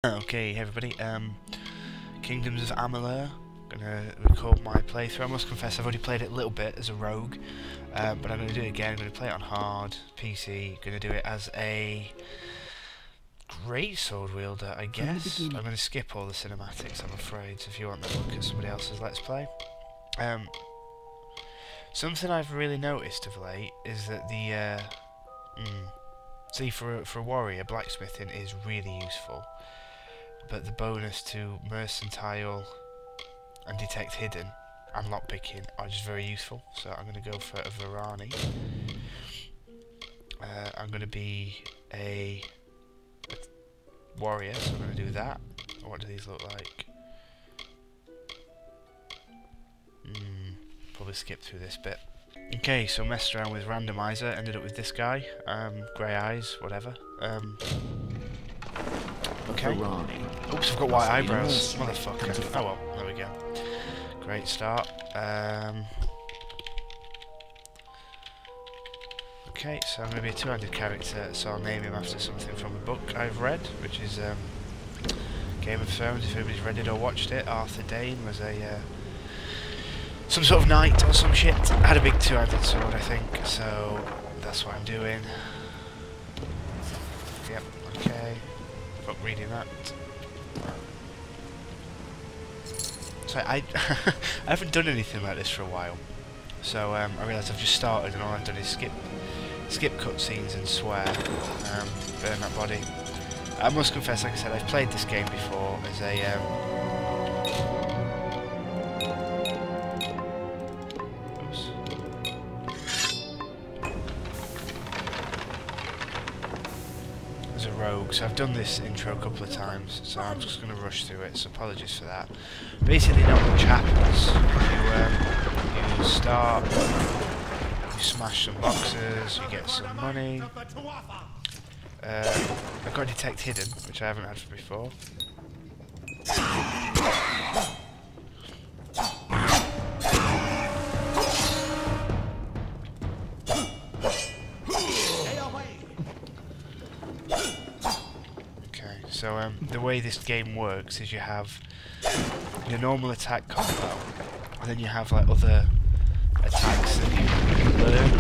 Okay, hey everybody, Kingdoms of Amalur. Gonna record my playthrough. I must confess I've already played it a little bit as a rogue, but I'm gonna do it again. I'm gonna play it on hard, PC, gonna do it as a great sword wielder, I guess. I'm gonna skip all the cinematics, I'm afraid, so if you want to look at somebody else's Let's Play. Something I've really noticed of late is that the, see, for a warrior, blacksmithing is really useful. But the bonus to mercantile and detect hidden and lockpicking are just very useful. So I'm going to go for a Varani. I'm going to be a warrior, so I'm going to do that. What do these look like? Probably skip through this bit. Okay, so messed around with randomizer, ended up with this guy. Grey eyes, whatever. Okay. Oops, I've got white eyebrows. Motherfucker. Oh well, there we go. Great start. Okay, so I'm going to be a two-handed character, so I'll name him after something from a book I've read, which is Game of Thrones. If anybody's read it or watched it, Arthur Dane was a some sort of knight or some shit. I had a big two-handed sword, I think, so that's what I'm doing. Yep, okay. Fuck reading that. So I haven't done anything like this for a while, so I realise I've just started and all I've done is skip cutscenes and swear, burn that body. I must confess, like I said, I've played this game before as a rogue, so I've done this intro a couple of times, so I'm just going to rush through it, so apologies for that. Basically not much happens. You start, you smash some boxes, you get some money. I've got detect hidden, which I haven't had for before. So the way this game works is you have your normal attack combo, and then you have like other attacks that you learn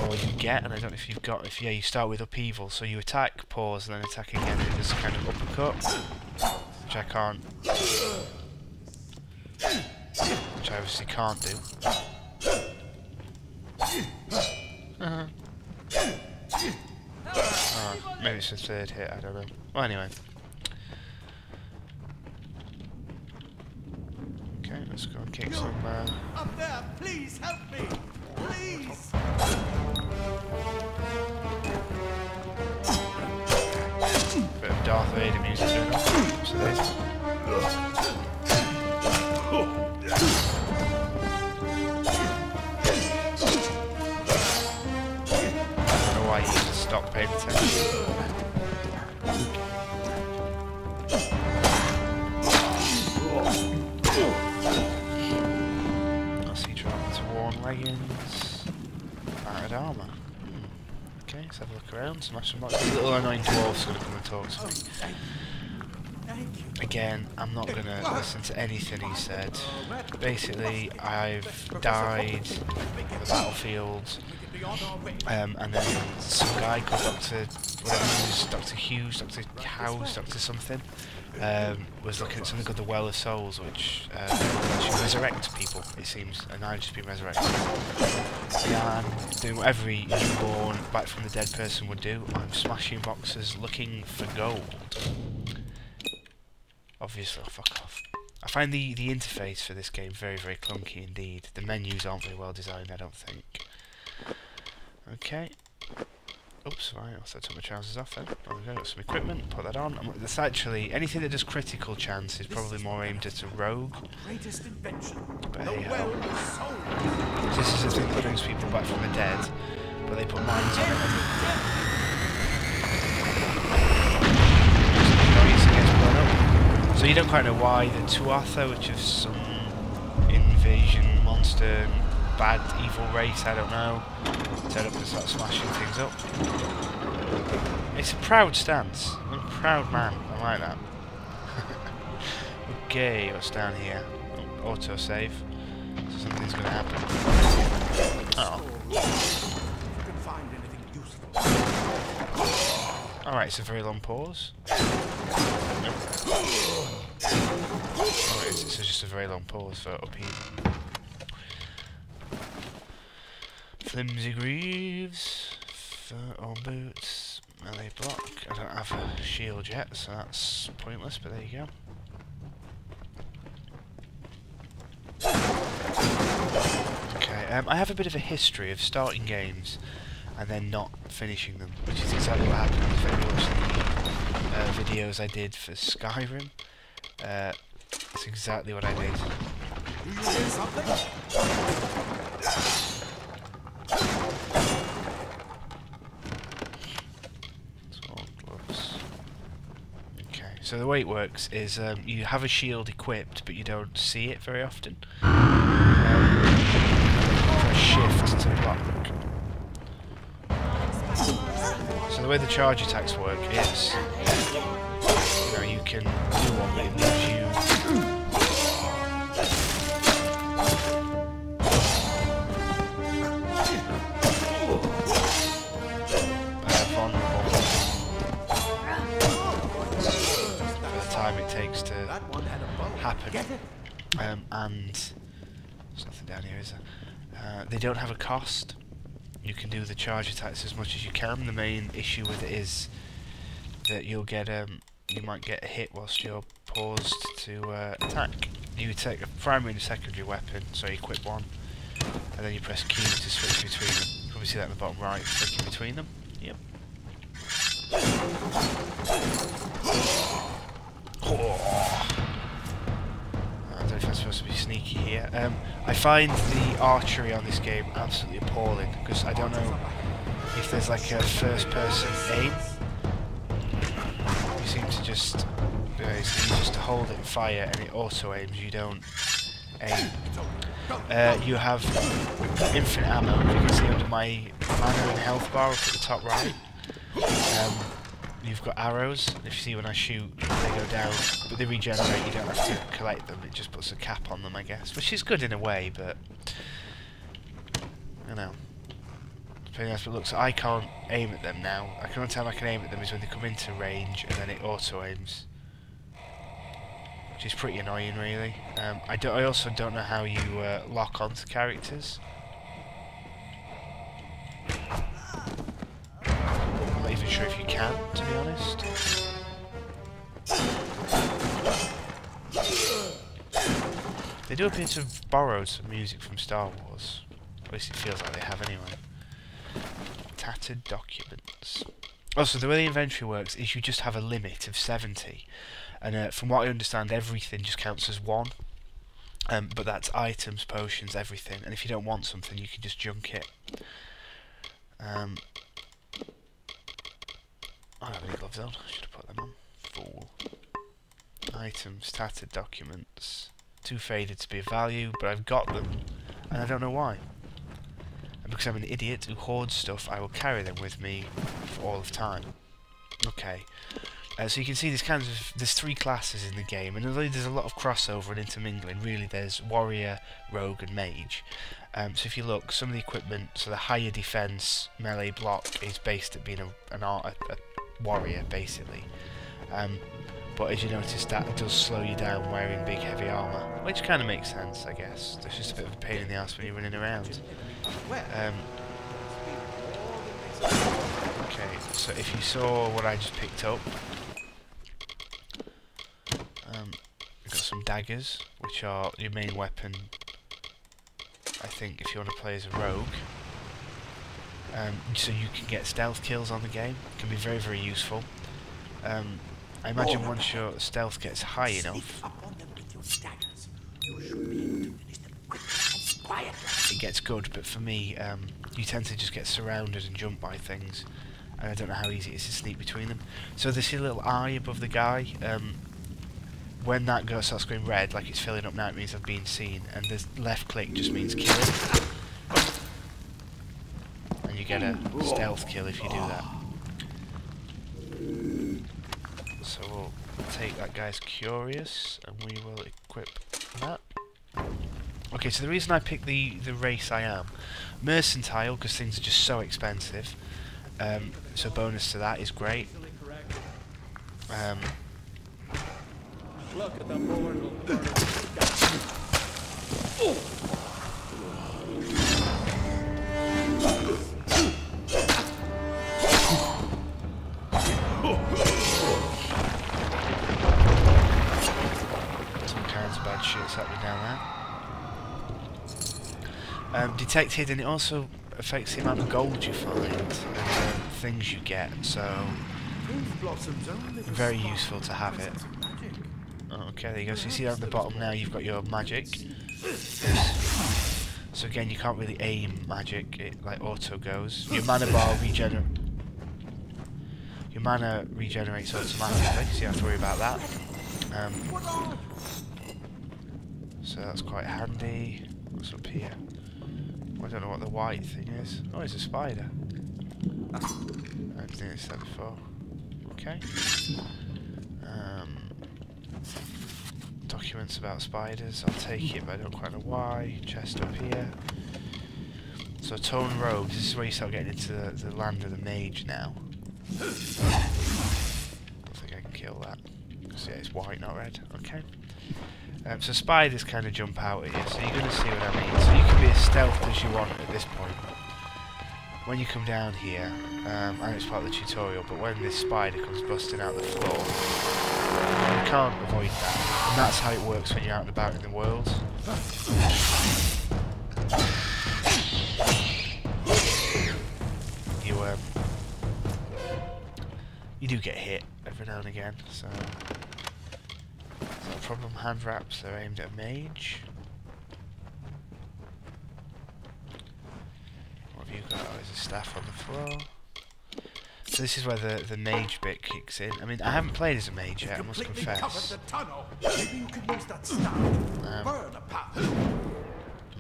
or you get. And I don't know if you've got, you start with upheaval, so you attack, pause, and then attack again. And there's kind of uppercut, which I can't, which I obviously can't do. Oh, maybe it's a third hit, I don't know. Well, anyway. Okay, let's go and kick some, Up there, please help me! Please! Bit of Darth Vader music going on. So this. I used to stop paying attention. I see dropped worn leggings, battered armour. Okay, let's have a look around, smash some boxes. Little annoying dwarf's gonna come and talk to me. Again, I'm not gonna listen to anything he said. Basically, I've died on the battlefield. And then some guy called Dr. Hughes, Dr. House, Dr. something, was looking at something called the Well of Souls, which lets you resurrect people, it seems, and I've just been resurrected. Yeah, I'm doing what every newborn, back from the dead person would do. I'm smashing boxes, looking for gold. Obviously, oh, fuck off. I find the interface for this game very, very clunky indeed. The menus aren't very well designed, I don't think. Okay. Oops, right, I took my trousers off then. There we go, got some equipment, put that on. That's actually, anything that does critical chance is probably more aimed at a rogue. But hey ho. This is the thing that brings people back from the dead, but they put mines on it. So you don't quite know why the Tuatha, which is some invasion monster bad evil race, I don't know. Turn up and start smashing things up. It's a proud stance. I'm a proud man. I like that. Okay, what's down here? Oh, autosave. So something's going to happen. Oh. Alright, it's a very long pause. Alright, so just a very long pause for upheaval. Flimsy greaves, fur on boots, melee block. I don't have a shield yet, so that's pointless, but there you go. Okay, I have a bit of a history of starting games and then not finishing them, which is exactly what happened if you watch the videos I did for Skyrim. That's exactly what I did. Do you hear something? Okay, so the way it works is you have a shield equipped, but you don't see it very often. Press shift to block. So the way the charge attacks work is, you can do one, but it leaves you vulnerable for the time it takes to happen. And there's nothing down here, is there? They don't have a cost. You can do the charge attacks as much as you can. The main issue with it is that you'll get you might get a hit whilst you're paused to attack. You take a primary and a secondary weapon, so you equip one, and then you press Q to switch between them. You probably see that in the bottom right, flicking between them. Yep. Oh. I don't know if I'm supposed to be sneaky here. I find the archery on this game absolutely appalling, because I don't know if there's like a first-person aim. You seem to just to hold it and fire, and it auto-aims. You don't aim. You have infinite ammo. If you can see under my mana and health bar up at the top right. You've got arrows. If you see when I shoot, they go down, but they regenerate. You don't have to collect them. It just puts a cap on them, I guess, which is good in a way, but I know. Depending on how it looks, I can't aim at them now. The only time I can aim at them is when they come into range, and then it auto aims, which is pretty annoying, really. I also don't know how you lock onto characters. I'm not even sure if you can, to be honest. They do appear to have borrowed some music from Star Wars. At least it feels like they have anyway. Tattered documents. Also, the way the inventory works is you just have a limit of 70. And from what I understand, everything just counts as 1. But that's items, potions, everything. And if you don't want something, you can just junk it. I don't have any gloves on. I should have put them on. Fool. Items, tattered documents. Too faded to be of value, but I've got them, and I don't know why. And because I'm an idiot who hoards stuff, I will carry them with me for all of time. Okay. So you can see there's 3 classes in the game, and although there's a lot of crossover and intermingling, really there's warrior, rogue, and mage. So if you look, some of the equipment, so the higher defense melee block is based at being a warrior, basically. But as you notice, that does slow you down wearing big heavy armour, which kind of makes sense, I guess. It's just a bit of a pain in the ass when you're running around. Okay, so if you saw what I just picked up, we've got some daggers, which are your main weapon, I think, if you want to play as a rogue. So you can get stealth kills on the game. It can be very, very useful. I imagine once your stealth gets high enough, it gets good, but for me, you tend to just get surrounded and jumped by things, and I don't know how easy it is to sneak between them. So there's a little eye above the guy. When that starts going red, like it's filling up now, it means I've been seen, and the left click just means killing. And you get a stealth kill if you do that. So we'll take that guy's curious, and we will equip that. Okay, so the reason I picked the race I am, mercantile, because things are just so expensive. So bonus to that is great. Look at the board. Some kinds of bad shit's happening down there. Detect hidden, it also affects the amount of gold you find and things you get, so very useful to have it. Okay, there you go. So you see down at the bottom now you've got your magic. So again, you can't really aim magic, it like auto goes. Your mana bar your mana regenerates automatically, so you have to worry about that. So that's quite handy. What's up here? I don't know what the white thing is. Oh, it's a spider. I didn't think it's there before. Okay. Documents about spiders. I'll take it, but I don't quite know why. Chest up here. So Tone Rogues. This is where you start getting into the land of the mage now. I don't think I can kill that. Because yeah, it's white, not red. Okay. So spiders kind of jump out at you, so you're going to see what I mean. So you can be as stealth as you want at this point. When you come down here, I know it's part of the tutorial, but when this spider comes busting out the floor, you can't avoid that. And that's how it works when you're out and about in the world. You do get hit every now and again, so... No problem. Hand wraps, they're aimed at a mage. What have you got? Oh, there's a staff on the floor. So this is where the mage bit kicks in. I mean, I haven't played as a mage yet, I must confess. Maybe you could use that staff. Burn a path.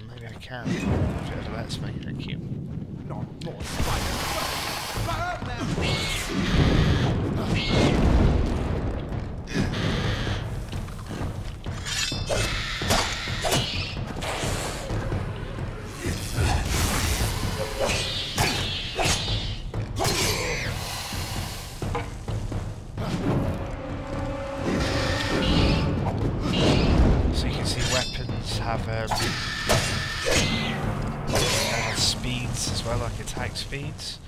Maybe I can. If it lets me, thank you. Not more spiders. Burn them! Have speeds as well, like attack speeds,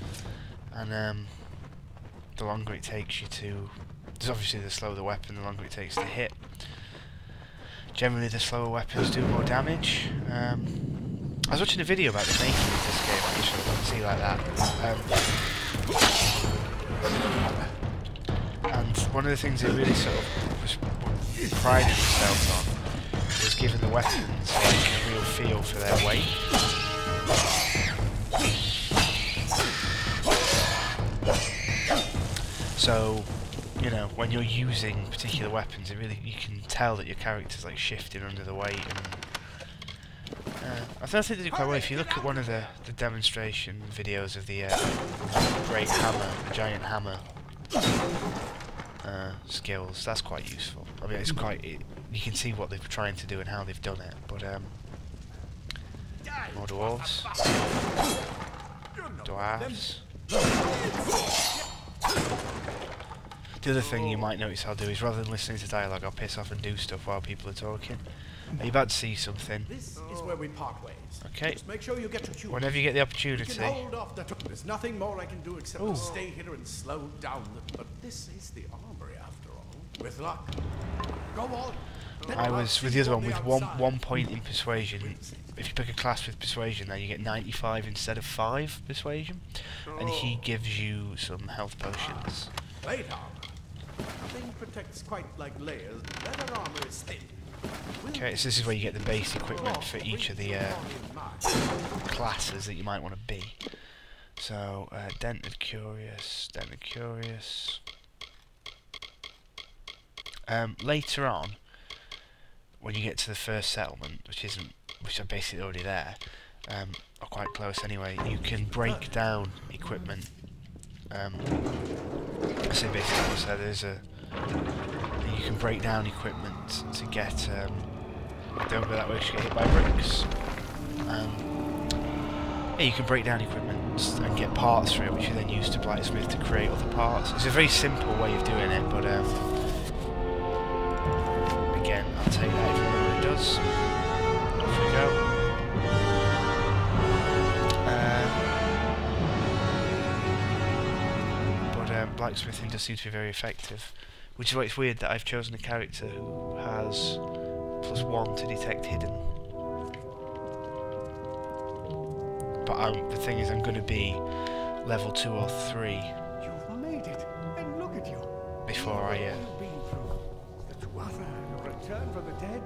and the longer it takes you to, there's obviously the slower the weapon, the longer it takes to hit. Generally the slower weapons do more damage. I was watching a video about the making of this game, actually, I can see like that. And one of the things it really sort of prided themselves on was giving the weapons like a real feel for their weight. So, you know, when you're using particular weapons, you can tell that your character's like shifting under the weight. And I think they do quite well. If you look at one of the demonstration videos of the great hammer, the giant hammer skills, that's quite useful. I mean, it's quite. You can see what they're trying to do and how they've done it. But more dwarves, dwarves. The other thing you might notice I'll do is, rather than listening to dialogue, I'll piss off and do stuff while people are talking. Are you about to see something? This is where we part ways. Okay. Just make sure you get to choose. Whenever you get the opportunity. You can hold off the There's nothing more I can do except to stay here and slow down but this is the armory after all. With luck. Go on. I was with the other one with one point in persuasion. If you pick a class with persuasion, now you get 95 instead of 5 persuasion, and he gives you some health potions. Plate armor. Nothing protects quite like layers. Leather armor is thin. Okay, so this is where you get the base equipment for each of the classes that you might want to be. So, dented curious. Later on, when you get to the first settlement, which are basically already there, or quite close anyway, you can break down equipment. I say basically, so there's a And you can break down equipment to get... don't go that way, you get hit by bricks. Yeah, you can break down equipment and get parts for it, which you then use to blacksmith to create other parts. It's a very simple way of doing it, but again, I'll take that if you know what it does. Off we go. Blacksmithing does seem to be very effective, which is why it's weird that I've chosen a character who has +1 to detect hidden. But the thing is, I'm going to be level 2 or 3 You've made it, and look at you. before I Return from the dead.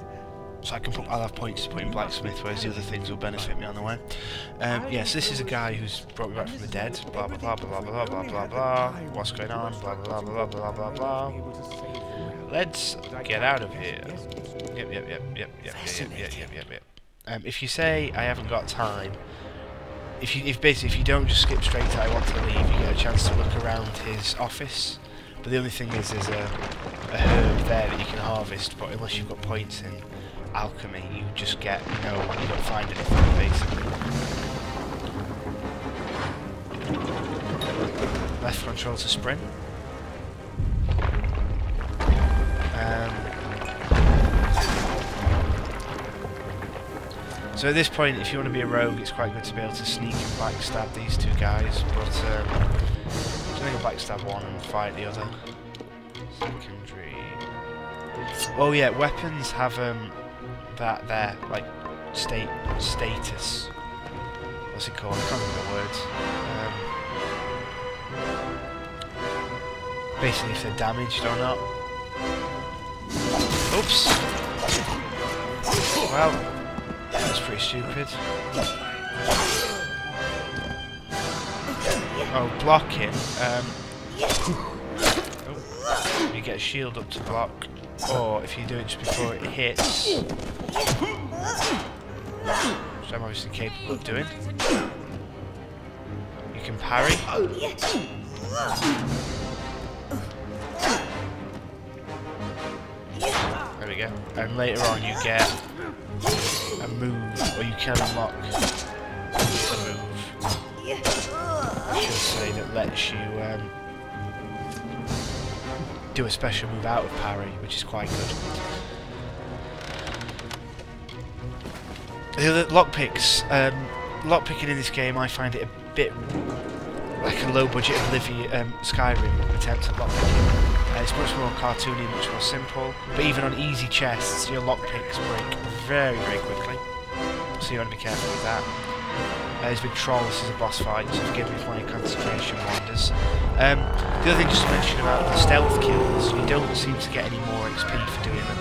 so I'll have points to put in blacksmith, whereas the other things will benefit me on the way. Yes, this is a guy who's brought me back from the dead. Blah blah blah blah blah blah blah blah. What's going on? Blah blah blah blah blah blah blah. Let's get out of here. Yep. If you say I haven't got time, if you don't just skip straight to I want to leave, you get a chance to look around his office. But the only thing is, there's a herb there that you can harvest, but unless you've got points in alchemy, you just get, you don't find anything, basically. Left control to sprint. So at this point, if you want to be a rogue, it's quite good to be able to sneak and backstab these two guys, but I think I'll backstab one and fight the other. Secondary. Oh yeah, weapons have that there, like status. What's it called? I can't remember the words. Basically, if they're damaged or not. Oops. Well, that was pretty stupid. Oh, blocking. You get a shield up to block, or if you do it just before it hits, which I'm obviously capable of doing, you can parry. There we go. And later on you get a move, or you can unlock a move, I should say, that lets you do a special move out of parry, which is quite good. The lockpicks, lockpicking in this game, I find it a bit like a low-budget Skyrim attempt at lockpicking. It's much more cartoony, much more simple, but even on easy chests, your lockpicks break very, very quickly, so you want to be careful with that. There's a big troll, this is a boss fight, so forgive me if my concentration wanders. The other thing just to mention about the stealth kills, you don't seem to get any more XP for doing them.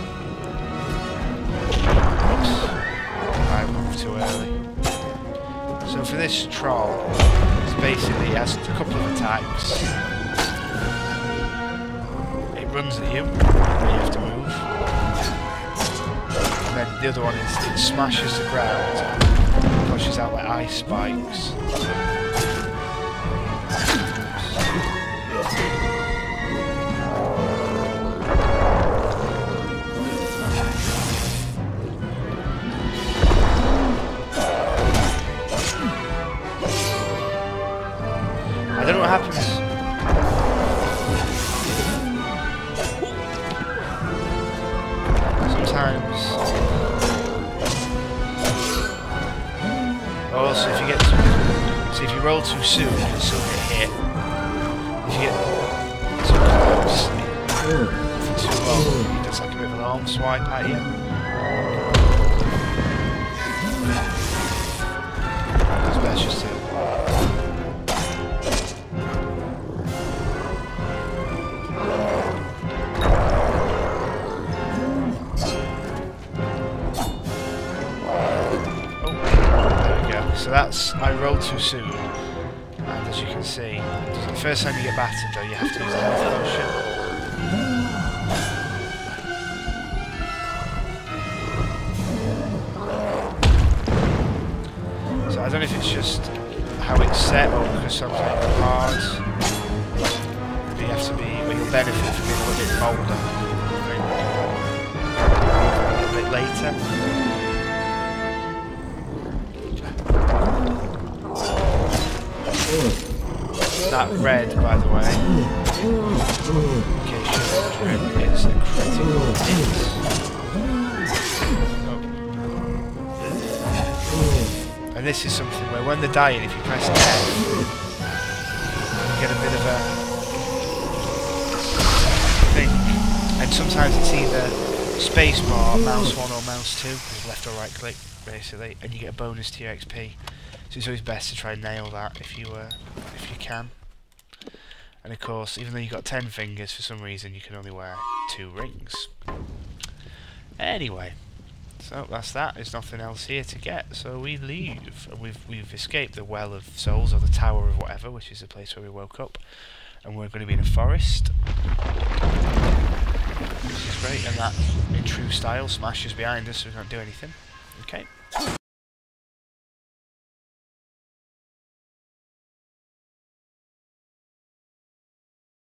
Oops. I moved too early. So for this troll, it's basically, it has a couple of attacks. It runs at you, and you have to move. And then the other one is, it smashes the ground, pushes out like ice spikes. I don't know what happens. Sometimes. Also, if you get if you roll too soon, you'll still get hit. If you get too close, for too long, it does like a bit of an arm swipe at you. It's best just to. So that's, I rolled too soon, and as you can see, the first time you get battered though, you have to use the health potion. So I don't know if it's just how it's set or because something hard. you have to be, well, you'll benefit from being a little bit bolder, a little bit later. That red, by the way, in case you're wondering, is a critical hit. And this is something where when they're dying, if you press F, you get a bit of a thing. And sometimes it's either spacebar, mouse 1 or mouse 2, because left or right click, basically, and you get a bonus to your XP. So it's always best to try and nail that if you can. And of course, even though you've got 10 fingers, for some reason you can only wear 2 rings. Anyway. So that's that. There's nothing else here to get, so we leave. And we've escaped the Well of Souls, or the Tower of whatever, which is the place where we woke up. And we're going to be in a forest. Which is great, and that, in true style, Smash is behind us, so we can't do anything. Okay.